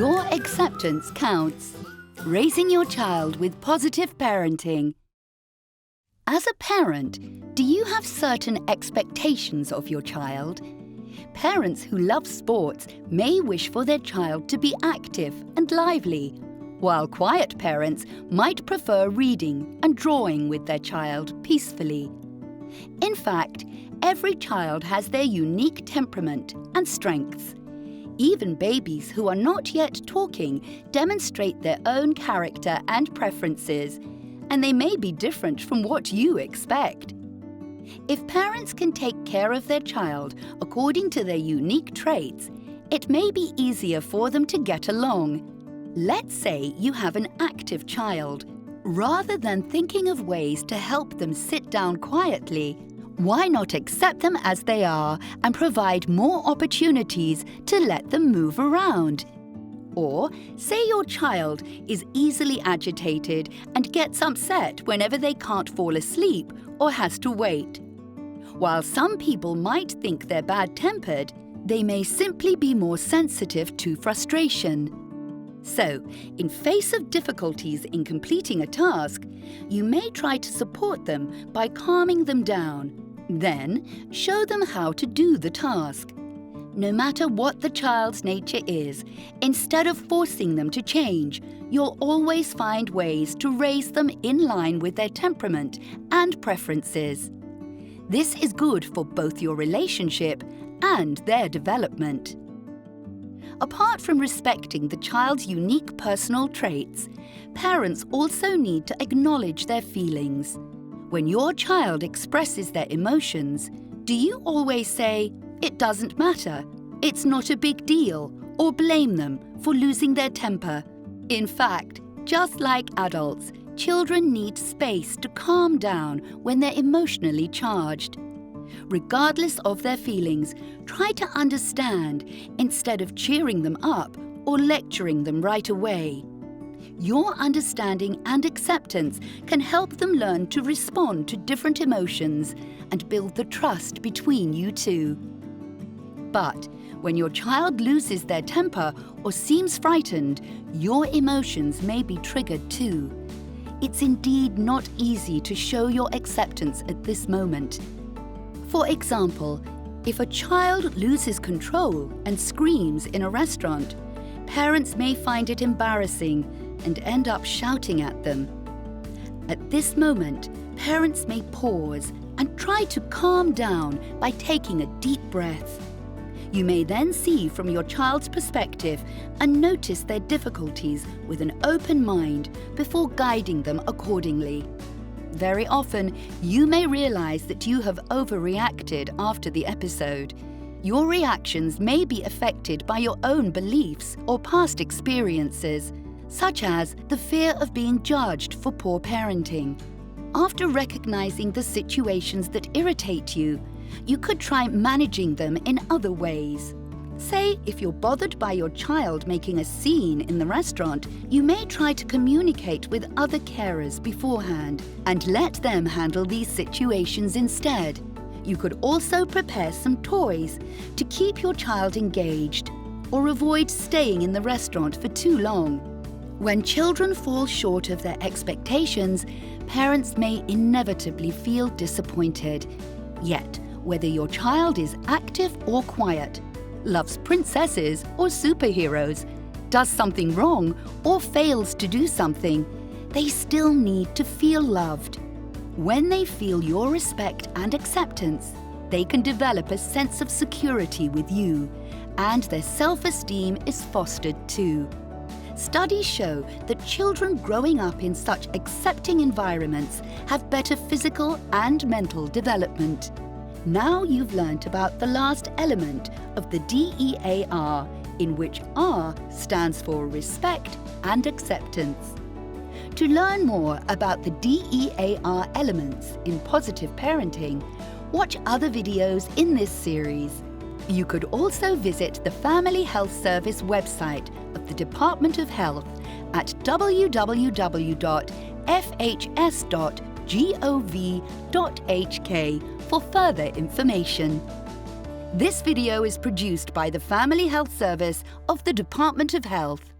Your acceptance counts. Raising your child with positive parenting. As a parent, do you have certain expectations of your child? Parents who love sports may wish for their child to be active and lively, while quiet parents might prefer reading and drawing with their child peacefully. In fact, every child has their unique temperament and strengths. Even babies who are not yet talking demonstrate their own character and preferences, and they may be different from what you expect. If parents can take care of their child according to their unique traits, it may be easier for them to get along. Let's say you have an active child. Rather than thinking of ways to help them sit down quietly, why not accept them as they are and provide more opportunities to let them move around? Or say your child is easily agitated and gets upset whenever they can't fall asleep or has to wait. While some people might think they're bad-tempered, they may simply be more sensitive to frustration. So, in face of difficulties in completing a task, you may try to support them by calming them down. Then, show them how to do the task. No matter what the child's nature is, instead of forcing them to change, you'll always find ways to raise them in line with their temperament and preferences. This is good for both your relationship and their development. Apart from respecting the child's unique personal traits, parents also need to acknowledge their feelings. When your child expresses their emotions, do you always say, "It doesn't matter, it's not a big deal," or blame them for losing their temper? In fact, just like adults, children need space to calm down when they're emotionally charged. Regardless of their feelings, try to understand instead of cheering them up or lecturing them right away. Your understanding and acceptance can help them learn to respond to different emotions and build the trust between you two. But when your child loses their temper or seems frightened, your emotions may be triggered too. It's indeed not easy to show your acceptance at this moment. For example, if a child loses control and screams in a restaurant, parents may find it embarrassing and end up shouting at them. At this moment, parents may pause and try to calm down by taking a deep breath. You may then see from your child's perspective and notice their difficulties with an open mind before guiding them accordingly. Very often, you may realize that you have overreacted after the episode. Your reactions may be affected by your own beliefs or past experiences, such as the fear of being judged for poor parenting. After recognizing the situations that irritate you, you could try managing them in other ways. Say, if you're bothered by your child making a scene in the restaurant, you may try to communicate with other carers beforehand and let them handle these situations instead. You could also prepare some toys to keep your child engaged or avoid staying in the restaurant for too long. When children fall short of their expectations, parents may inevitably feel disappointed. Yet, whether your child is active or quiet, loves princesses or superheroes, does something wrong or fails to do something, they still need to feel loved. When they feel your respect and acceptance, they can develop a sense of security with you, and their self-esteem is fostered too. Studies show that children growing up in such accepting environments have better physical and mental development. Now you've learnt about the last element of the DEAR, in which R stands for respect and acceptance. To learn more about the DEAR elements in positive parenting, watch other videos in this series. You could also visit the Family Health Service website of the Department of Health at www.fhs.gov.hk for further information. This video is produced by the Family Health Service of the Department of Health.